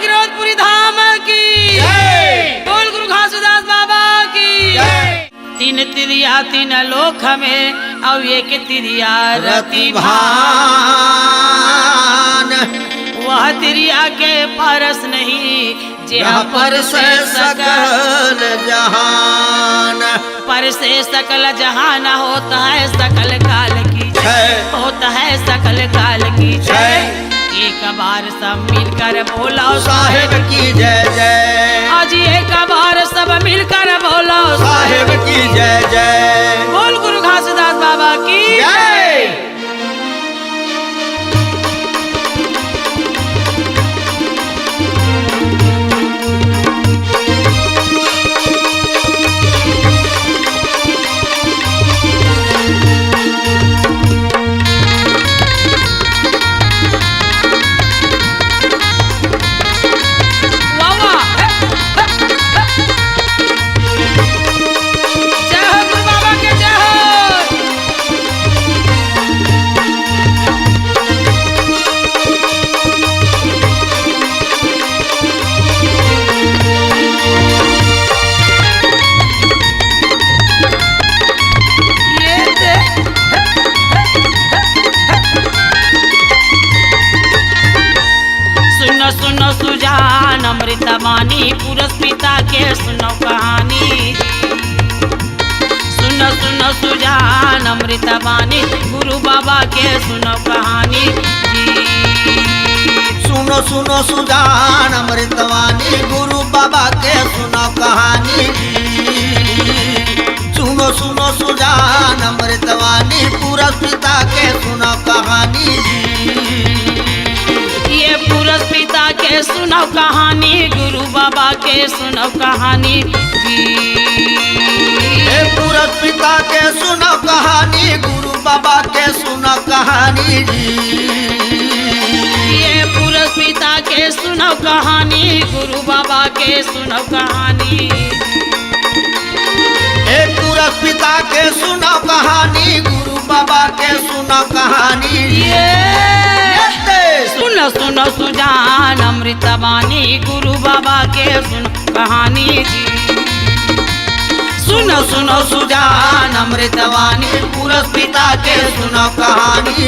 गिरोधपुरी धाम की बोल गुरु घासीदास बाबा की। तीन तिरिया तीन लोक में अब एक तिरिया रतिभान, वह तिरिया के पारस नहीं जहाँ पर से सकल जहान। पर से सकल जहान होता है सकल काल की जय, होता है सकल काल की जय। एक बार सब मिलकर बोलो साहेब की जय जय। आज एक बार सब मिलकर बोलो साहेब की जय जय। बोल गुरु घासीदास बाबा की जय। सुजान अमृतवाणी पुरुष पिता के सुनो कहानी। सुनो सुनो सुजान अमृतवाणी गुरु बाबा के सुनो कहानी। सुनो सुनो सुजान अमृतवाणी गुरु बाबा के सुनो कहानी। सुनो सुनो सुजान अमृतवाणी पुरुष पिता के सुनो कहानी। ये पुरुष पिता के सुनो कहानी गुरु बाबा के सुनो कहानी। ये पुरुष पिता के सुनो कहानी गुरु बाबा के सुनो कहानी। ये पुरुष पिता के सुनो कहानी गुरु बाबा के सुनो कहानी। ये पुरुष पिता के सुनो कहानी गुरु बाबा के सुनो कहानी। सुनो सुनो सुजान अमृतवाणी गुरु बाबा के सुनो कहानी। सुनो सुनो सुजान अमृतवाणी पुरुष पिता के सुनो कहानी।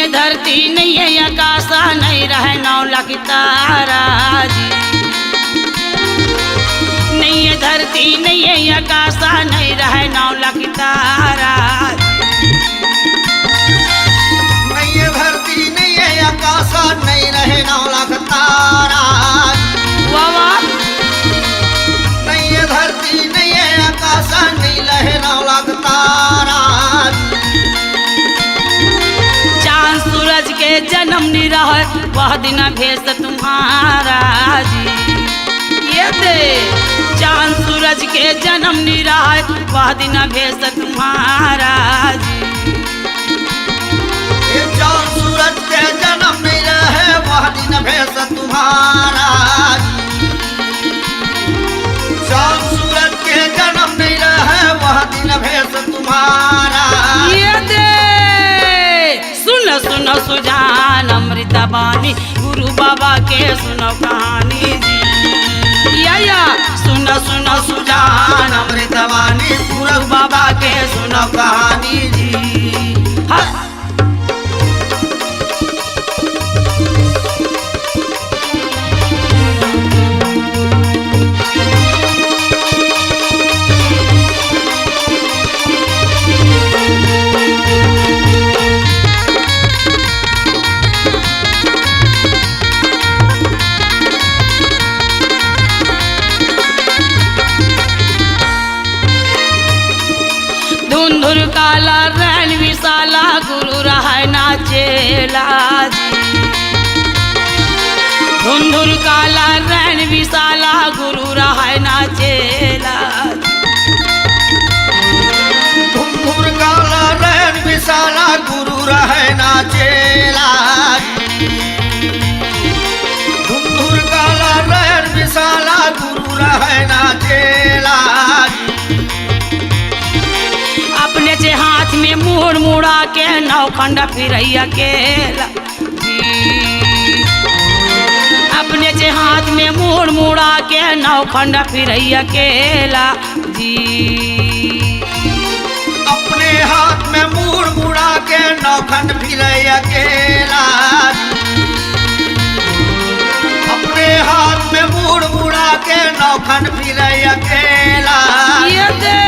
धरती नहीं है आकाशा नहीं रहे नौला की तारा जी। नहीं है धरती नहीं है आकाशा नहीं रहे नौला की तारा। नहीं है धरती नहीं है आकाशा नहीं रहे नौला की तारा। वाह नहीं है धरती नहीं है आकाशा नहीं रहे नौला की तारा। सूरज के जन्म निरह वह दिन भेष तुम्हारा जी। ये दे चांद सूरज के जन्म निरह वह दिन भेष तुम्हारा जी। ये चांद सूरज के जन्म निरह वह दिन भेष तुम्हारा। चांद सूरज के जन्म निरह वह दिन भेष तुम्हारा। ये दे सुनो सुनो सुजान अमृतवाणी गुरु बाबा के सुनो कहानी जी। या सुनो सुनो सुजान अमृतवाणी गुरु बाबा के सुनो कहानी जी। धुंधुर काला रैन विशाला गुरु रहा नाचेला जी। धुंधुर काला रैन विशाला गुरु रहा नाचेला धुंधुर काला रैन विशाला गुरु रहे नाचेला धुंधुर काला रैन विशाला गुरु रहे नाचेला अपने से हाथ में मुड़ मुड़ा के नौखंड फिरैया केला अपने से हाथ में मुड़ मुड़ा के नौखंड फिरैया केला जी अपने हाथ में मुड़ मुड़ा के नौखंड फिरैया केला अपने हाथ में मुड़ मुड़ा के नौखंड फिरैया केला ये दे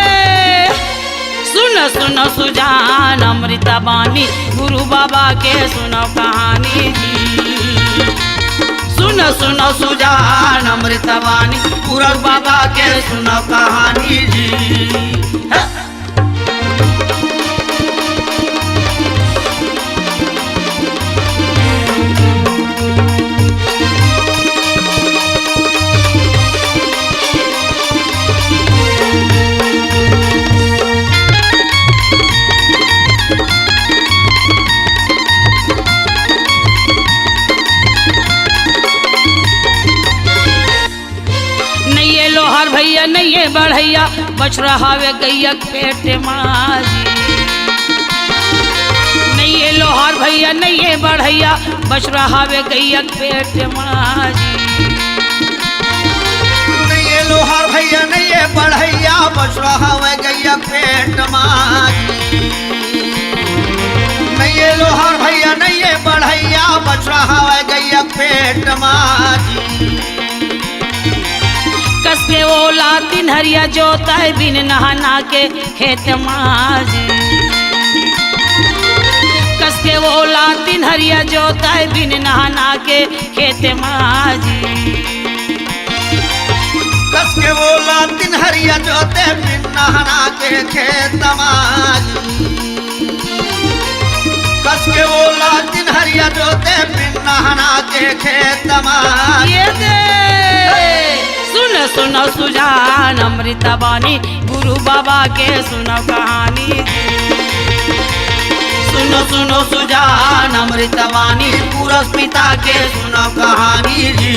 सुनो सुनो सुजान अमृता बानी गुरु बाबा के सुनो कहानी सुनो सुनो सुजान अमृता बानी गुरु बाबा के सुनो कहानी जी लोहार भैया नहीं बढ़ैया बच रहा वे गैया पेट माजी नहीं लोहार भैया नहीं बढ़ैया बच रहा वे गैया पेट माजी नहीं लोहार भैया नहीं बढ़ैया बच रहा वे गैया पेट माजी नहीं लोहार भैया नहीं बढ़ैया बच रहा वे गैया पेट माजी कसके ओला तिनहरिया जोता बिन नहाना के खेत माजी कसके ओला तिनहरिया जोता बिन नहाना के खेत माजी कसके ओला तिनहरिया जोते बिन नहाना के खेत माजी कसके ओला तिनहरिया जोते बिन नहाना के खेत माजी सुनो सुनो सुजान अमृता बानी गुरु बाबा के सुनो कहानी सुनो सुनो सुजान अमृता बानी पुरस पिता के सुनो कहानी जी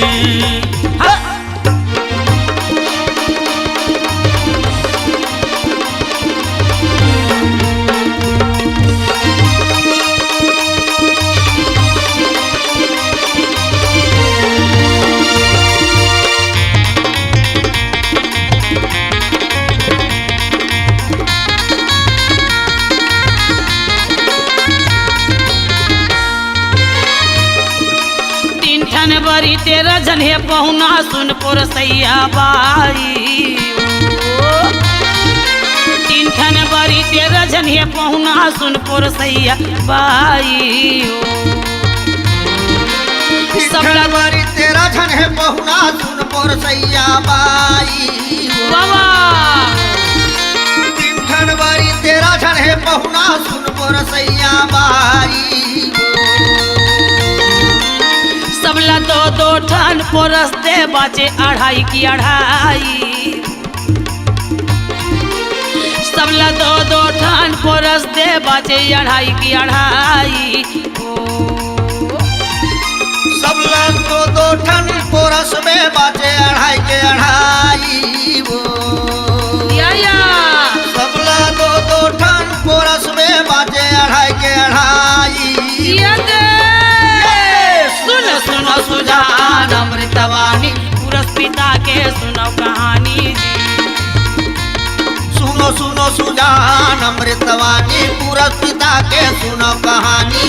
बरी तेरा जन्हे पहुना सुनपुर सैया बाई तीन ठन बरी तेरा जन्हे पहुना सुनपुर सैया बाई सबला बरी तेरा जन्हे पहुना सुनपुर सैया बाई बाबा तीन ठन बरी तेरा जन्हे पहुना सुनपुर सैया बाई सबला दो दो ठन पोरस दे बाचे अढ़ाई की अढ़ाई सबला दो दो ठन पोरस दे बाचे अढ़ाई की अढ़ाई सबला दो दो ठन पोरस में बाचे अढ़ाई के अढ़ाई सबला दो दो ठन पोरस में बाचे अढ़ाई के अढ़ाई सुनो सुजान अमृतवाणी पुरस पिता के सुनो कहानी सुनो सुनो सुजान अमृतवाणी पुरस पिता के सुनो कहानी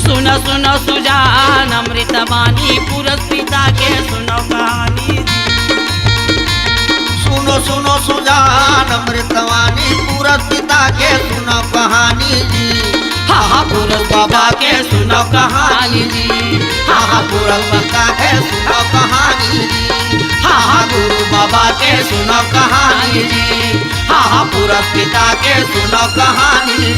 सुनो सुनो सुजान अमृतवाणी पुरस पिता के सुनो कहानी सुनो सुनो सुजान अमृतवाणी पुरस पिता के सुनो कहानी हाँ पुरस बाबा के सुनो कहानी जी हाँ पुरस बाबा के सुनो कहानी हाँ गुरु बाबा के सुनो कहानी हाँ पुरस पिता के सुनो कहानी।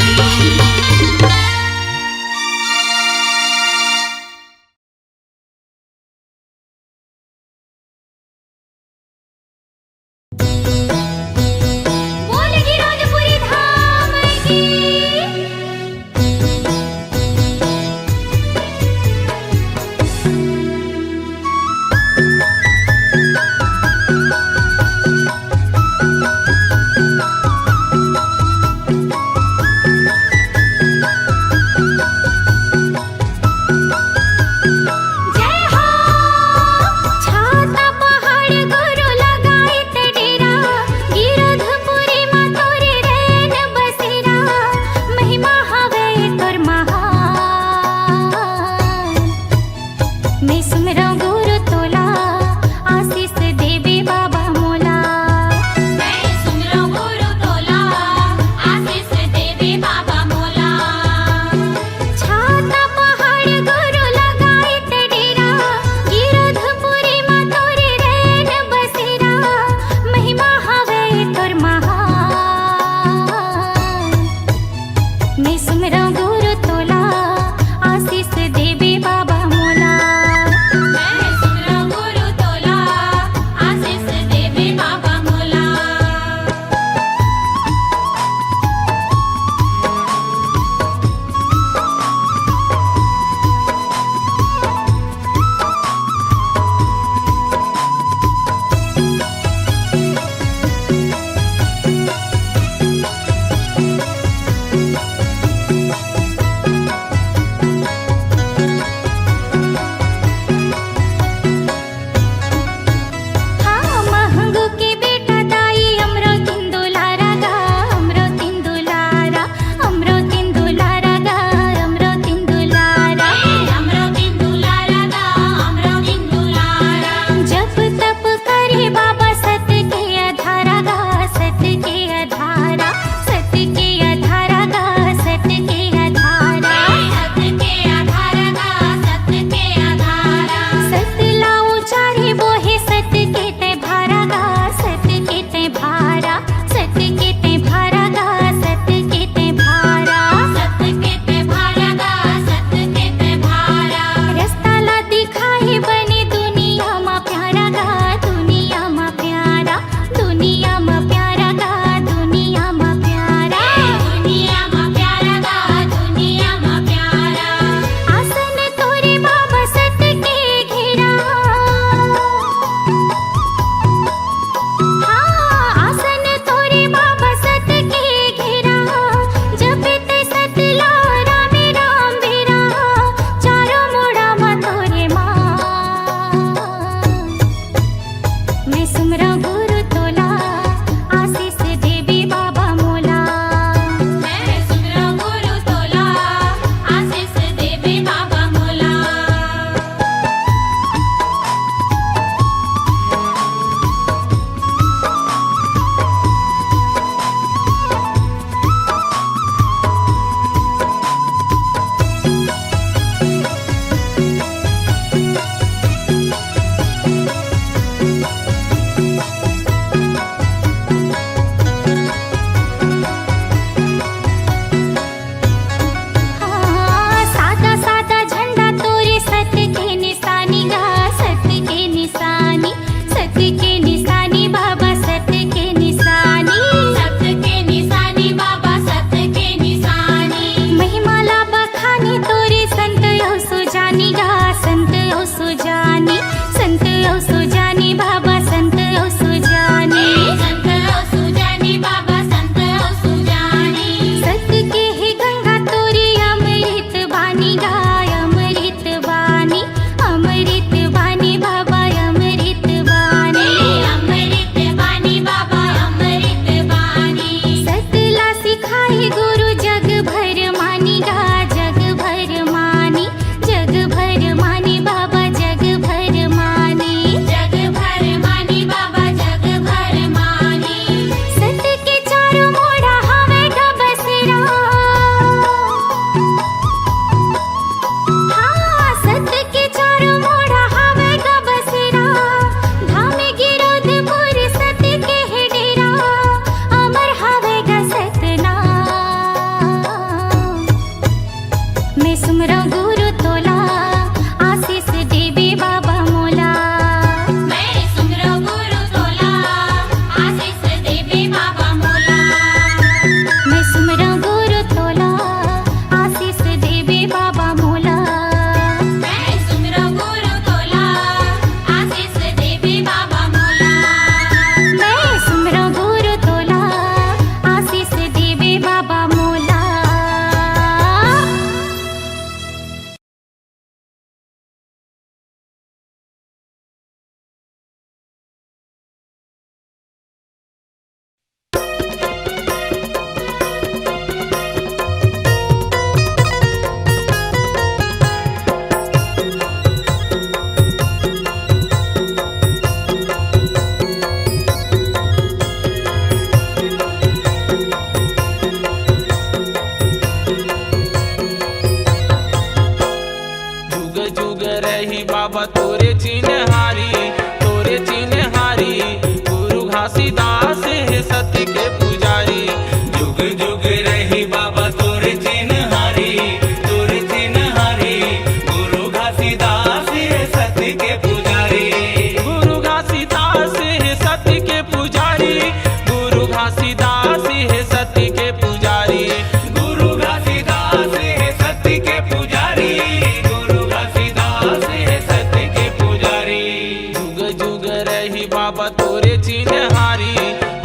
जुग जुग रही बाबा तोरे चिन्हारी, तोरे चिन्हारी। गुरु घासीदास है सत्य के पुजारी। जुग जुग रही बाबा तोरे चिन्हारी, तोरे चिन्हारी। गुरु घासीदास है सत्य के पुजारी। गुरु घासीदास है सत्य के पुजारी। गुरु घासीदास है सत्य के पुजारी। गुरु घासीदास है सत्य के पुजारी। गुरु घासीदास है सत्य के पुजारी। जुग जुग रही बाबा तोरे चिन्हारी,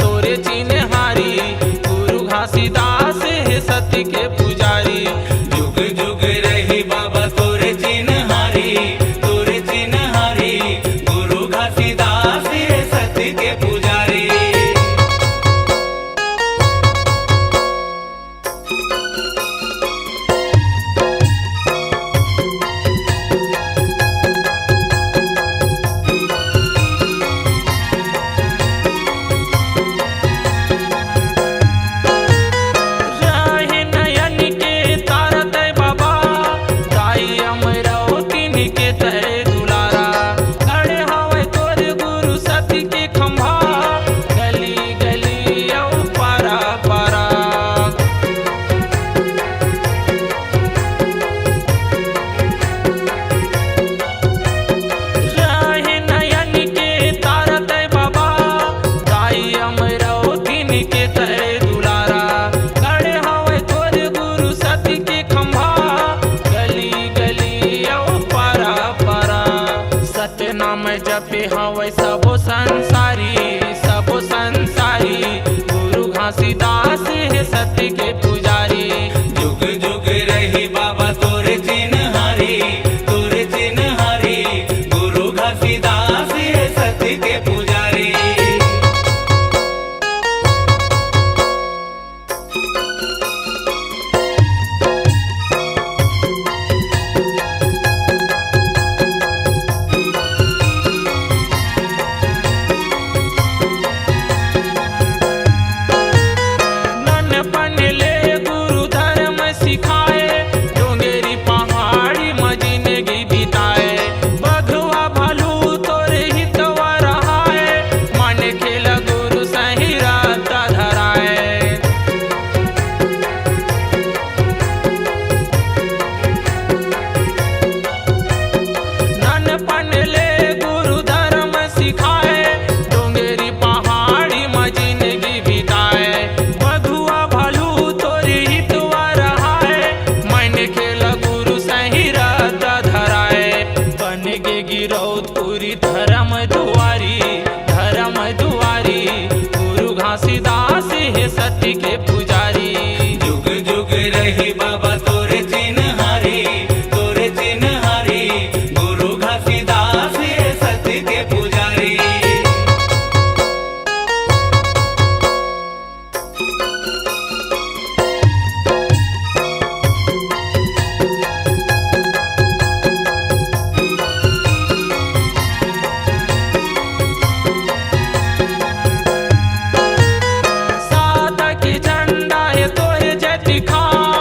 तोरे चिन्हारी। गुरु घासीदास है सत्य के पुजारी। जुग जुग रही बाबा तोरे चिन्हारी, तोरे चिन्हारी। गुरु घासीदास है सत्य के पुजारी। राहे नयन के तारा तय बाबा, दाई अमरावतीन के तय दुलारा। खड़े हवे तोरे गुरु सत्य के खंभा, गली गली औ पारा पारा। राहे नयन के तारा तय बाबा, दाई अमरावतीन के तय दुलारा। खड़े हवे तोरे गुरु सत्य के खंभा, गली गली औ पारा पारा। सत्य नाम जपे हवे सबो संसारी, सबो संसारी। गुरु घासीदास है सत्य के पुजारी। जुग जुग रही बाबा तोरे चिन्हारी, तोरे चिन्हारी। गुरु घासीदास है सत्य के पुजारी। नन्हपन ले गुरु धर्म सिखाए, डोंगेरी पहाड़ी में जिंदगी बिताए। बघवा भालू तोरे हितवा रहाए, मन खेल गुरु सही रास्ता धराए। नन्हपन ले गुरु धर्म सिखाए, डोंगेरी पहाड़ी में जिंदगी बिताए। बघुआ भालू तोरे हितवा रहाए, मन खेल गुरु सही रास्ता धराए। बन गे गिरौदपुरी धर्म दुआरी, धर्म दुआरी। गुरु घासीदास है सत्य के पुजारी। जुग जुग रही बाबा तोरे चिन्हारी, तोरे चिन्हारी। गुरु घासीदास है सत्य के पुजारी। सादा के झंडा है तोरे जय दिखाओ,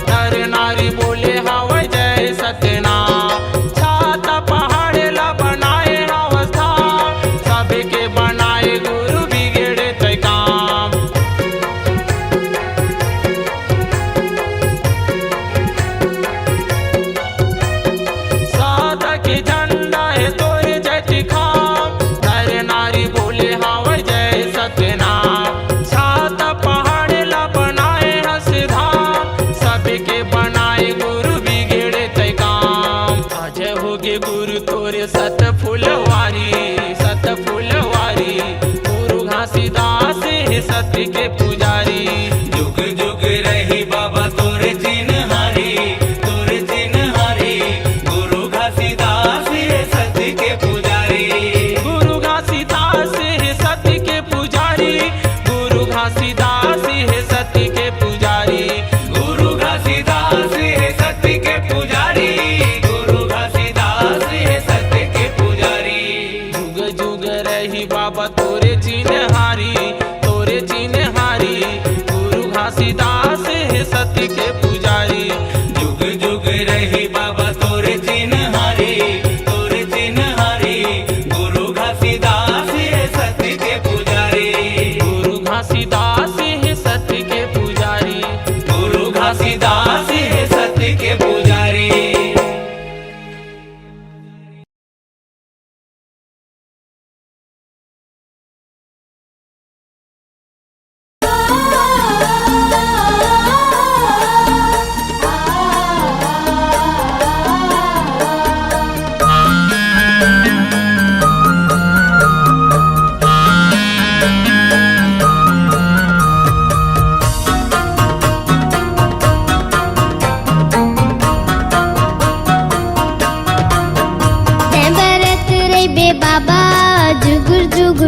नर नारी बोले हवे जय सत्यनाम। छाता पहाड़े ला बनाए अवस्था, सबके बनाए गुरु बिगड़े तय काम। सादा के झंडा है तोरे जय दिखाओ, नर नारी बोले हवे जय सत्यनाम। छाता पहाड़े ला बनाए हंसधाम, सबके बनाए गुरु बिगड़े तय काम। अजय होगे गुरु तोरे सत फुलवारी, सत फुलवारी। गुरु घासीदास है सत्य के पुजारी। जुग जुग रही बाबा तोरे चिन्हारी, तोरे चिन्हारी। गुरु घासीदास है सत्य के पुजारी। गुरु घासीदास है सत्य के पुजारी। गुरु घासीदास है सत्य के पुजारी। गुरु घासीदास है सत्य के पुजारी। गुरु घासीदास है सत्य के पुजारी। जुग जुग रही बाबा तोरे चिन्हारी, तोरे चिन्हारी।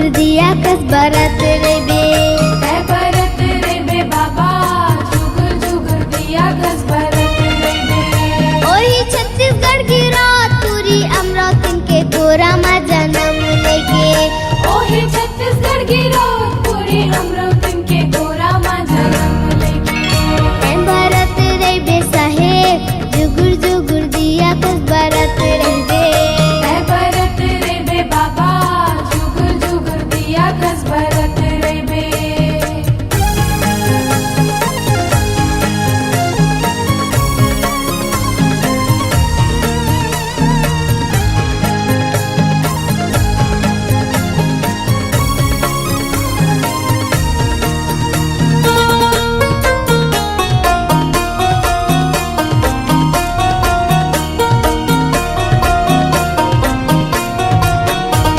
जुगुर दिया कस बरत रे बे है बरत रे बे बाबा जुगुर जुगुर दिया कस बरत रे बे ओही छत्तीसगढ़ की रात पूरी अमरावती के गोरा माँ जन्म लेके ओही छत्तीसगढ़ की रात पूरी अमरावती के गोरा माँ जन्म लेके है बरत रे बे साहेब जुगुर जुगुर दिया कस बरत रे बे है बरत रे बे बाबा जुगुर जुगुर दिया कस बरत रे बे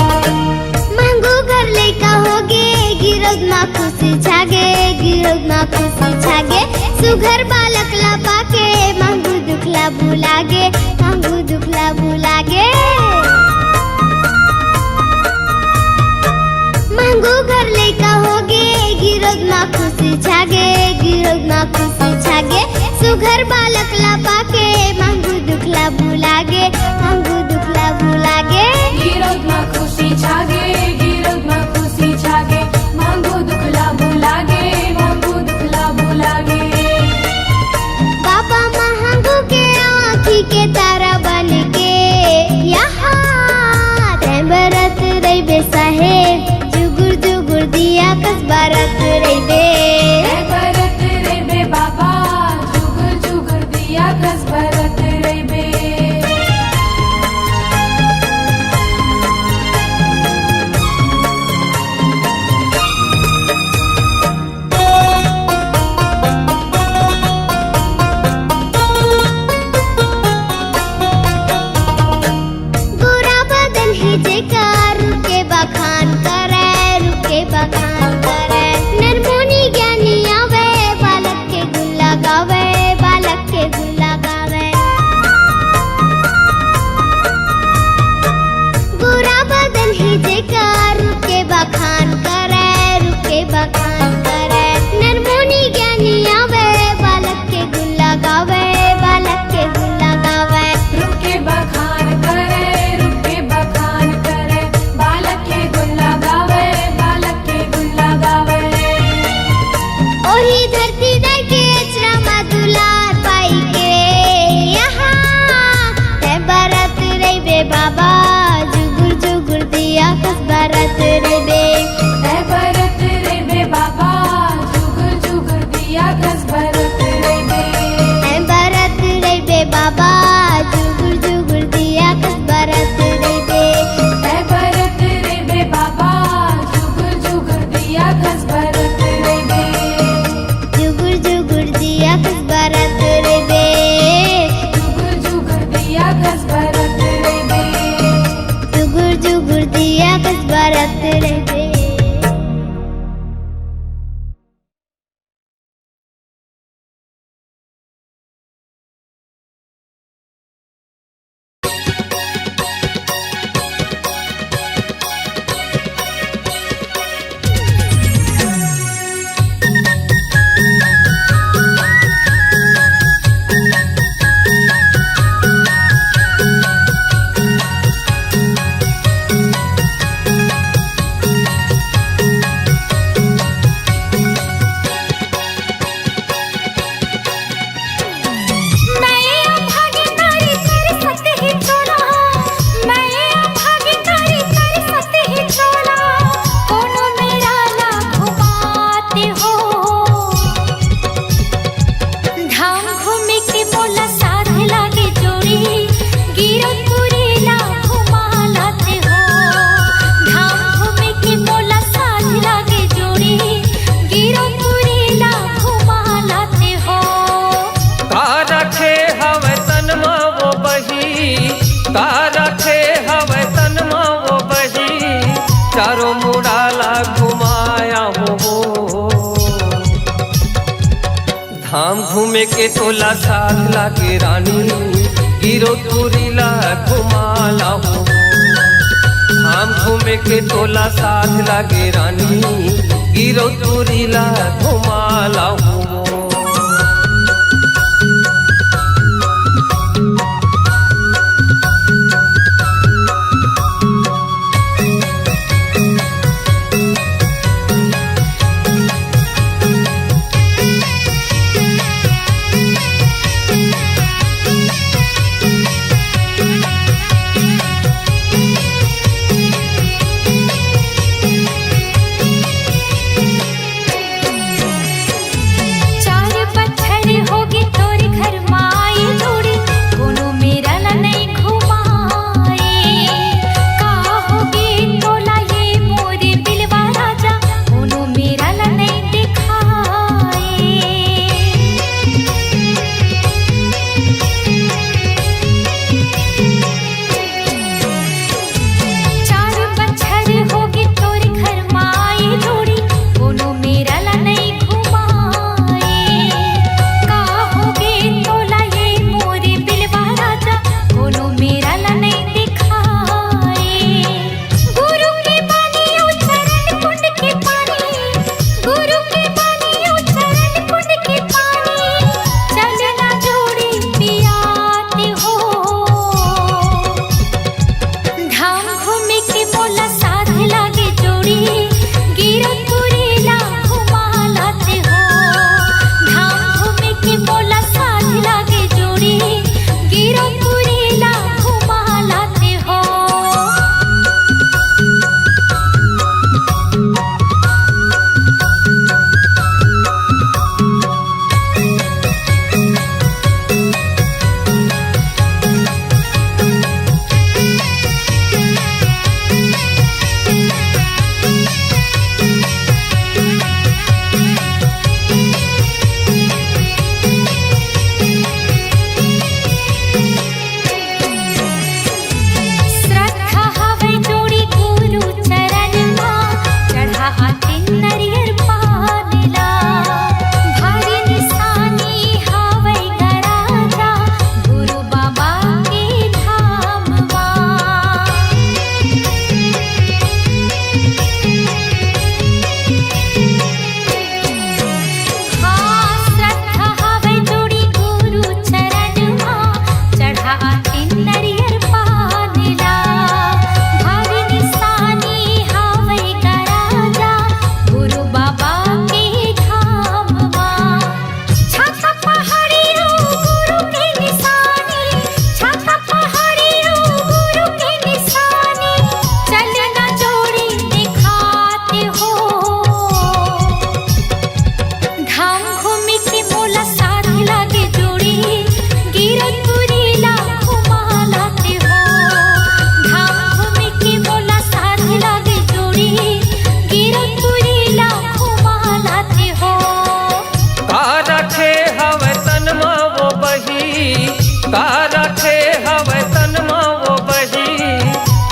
महंगू घर लेका होगे गिरोद माँ खुशी छागे गिरोद माँ खुशी छागे सुघर बालक ला पाके महंगू दुखला भुलागे महंगू दुखला भुलागे महंगू घर लेका होगे गिरोद माँ खुशी छागे गिरोद माँ खुशी छागे सुघर बालक ला पाके महंगू दुखला भुलागे महंगू दुखला भुलागे गिरोद माँ खुशी छागे गिरोद माँ खुशी छागे मांगू दुखला भुलागे मांगू दुखला भुलागे बाबा महंगू के आँखी के तारा बन के यहाँ तै बरत रे बे साहेब जुगुर जुगुर दिया कस बरत रे बे है बरत रे बे बाबा जुगुर जुगुर दिया कस बरत रे बे गोरा बदन है जेकार रुके बखान करे रुके बखान करे नरमुनी ज्ञानी आवे बालक के गुण लगावे बालक के गुण लगावे गोरा बदन है जेकार रुके बखान करे रुके बखान करे नरमुनी ज्ञानी आवे बालक के गुण लगावे बालक के गुण लगावे रुक के बखान करे रुक के बखान करे बालक के गुण लगावे बालक के गुण लगावे ओही धरती दे के अचरा मा दुलार पाई के यहाँ तै बरत रे बे बाबा जुगुर जुगुर दिया कस बरत रे बे है बरत रे बे बाबा जुगुर जुगुर दिया कस बरत रे बे है बरत रे बे बाबा जुगुर जुगुर दिया कस बरत रे बे है बरत रे बे बाबा जुगुर जुगुर दिया कस बरत रे बे जुगुर जुगुर दिया कस बरत रे बे जुगुर जुगुर दिया कस बरत रे बे जुगुर जुगुर दिया कस बरत रे बे चारों मुड़ाला घुमाया हो धाम घूमे के तोला साथ लागे रानी गिरो तुरीला घुमाला हो धाम घूमे घूमे के तोला साथ लागे रानी, गिरो तुरीला घुमाला हूँ।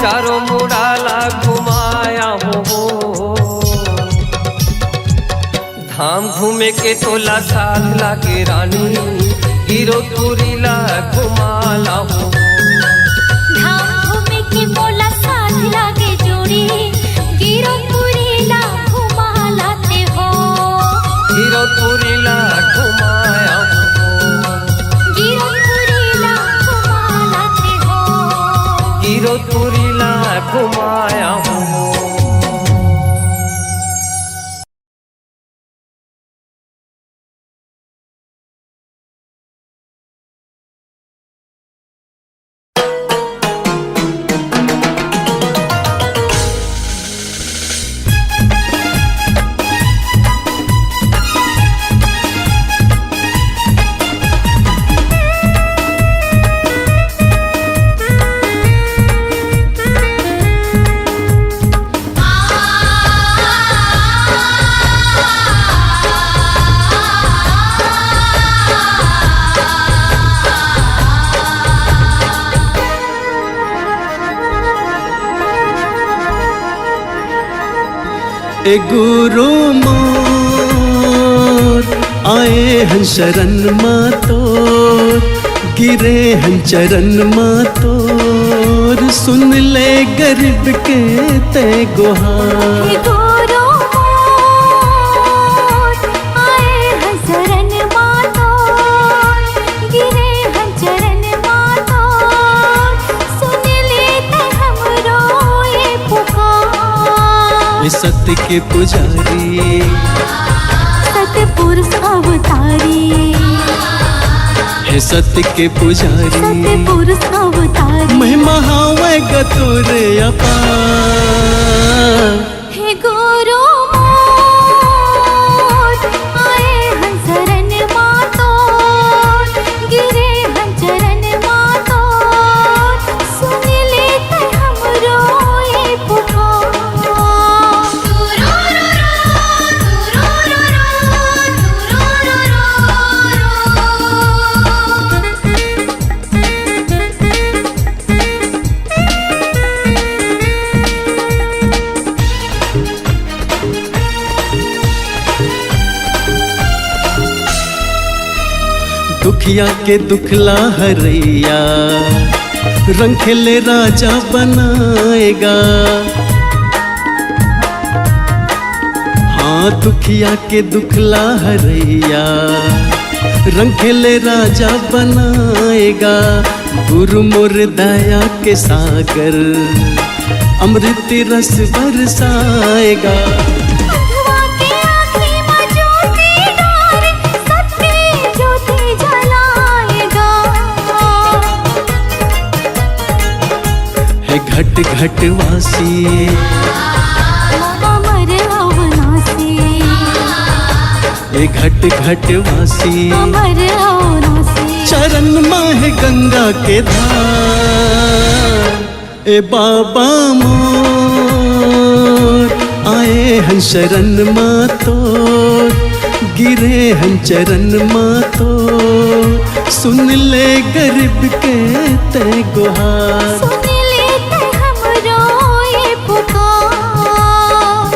चारों मुड़ाला घुमाया हो। धाम घूमे के तोला साथ लागे रानी, गिरो तुरीला घुमाला हो। धाम घूमे के बोला साथ लागे जोड़ी, गिरो तुरीला घुमालाते हो। गिरो तुरीला घुमाया हो। गिरो तुरीला घुमालाते हो। गिरो तुरीला घुमाया हो। ए गुरु मोर आए हैं शरण माँ तोर, गिरे हैं चरण माँ तोर। सुन ले गरीब के ते गुहार। हे गुरु मोर आए हैं शरण मातोर, गिरे हैं चरण मातोर, सुन लेते हमरो ये पुकार। ये सत्य के पुजारी सतपुरुष अवतारी, है सत्य के पुजारी, सतपुरुष अवतारी। महिमा हावे गतुर अपार। हे गुरु मोर आए हैं शरण मातोर, गिरे हैं चरण मातोर, सुन लेते हमरो ये पुकार। दुखिया के दुखला हरैया, रंग खेले राजा बनाएगा। हाँ दुखिया के दुखला हरैया, रंग खेले राजा बनाएगा। गुरु मोर दया के सागर, अमृत रस बरसाएगा। अंधवा के आँखी में ज्योति डारे, सत्य ज्योति जलाएगा। है घट घट वासी, अमर अविनाशी, ये घट घट वासी। अमर अविनाशी। चरण माह गंगा के धार। ए बाबा मोर आए हैं शरण मातोर, गिरे हैं चरण मातोर, सुन ले गरीब के ते गुहार। सुन लेते हमरो ये पुकार।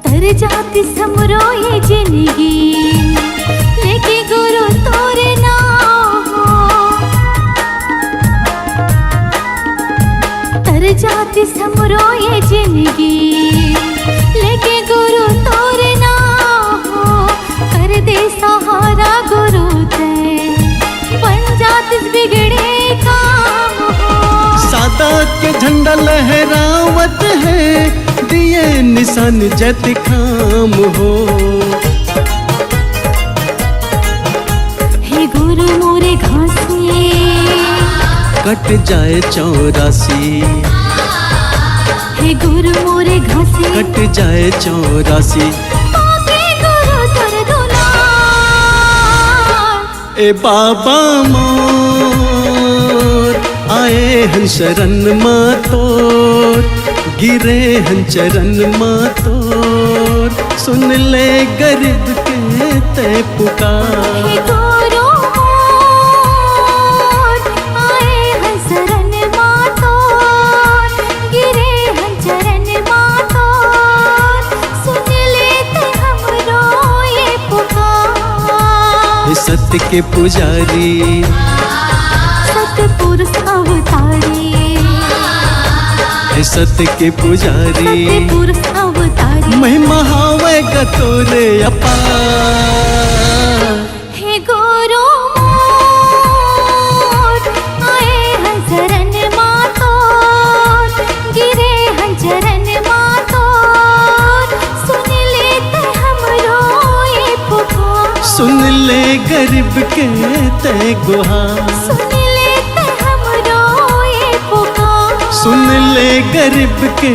तर जाती समरो ये जिंदगी, लेके गुरु तोरे नाम हो। तर जाती समरो ये जिंदगी, लेके गुरु तोरे नाम हो। कर दे सहारा गुरु ते, बन जाती बिगड़े काम हो। सादा के झंडा लहरावत है, दिए निशान जत खाम हो। हे गुरु मोरे घासी, कट जाए 84, हे गुरु मोरे घासी, कट जाए 84। पाके गुरु तर दुलार। ए बाबा मोर आए हैं शरण मातोर, गिरे हैं चरण मातोर, सुन ले गरीब के ते पुकार। हे गुरु मोर आए हैं शरण मातोर, गिरे हैं चरण मातोर, सुन लेते हमरो ये पुकार। हे सत्य के पुजारी, सतपुरुष अवतारी, हे सत्य के पुजारी, सतपुरुष अवतारी। महिमा हावे गतुर अपार। हे गुरु मोर आए हैं शरण मातोर, गिरे हैं चरण मातोर, सुन लेते हमरो ये पुकार। सुन ले गरीब के ते गुहार। सुन लेते हमरो ये पुकार। सुन ले गरीब के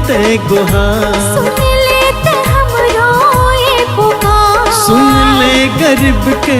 ते गुहार। सुन लेते हमरो ये पुकार। सुन ले गरीब के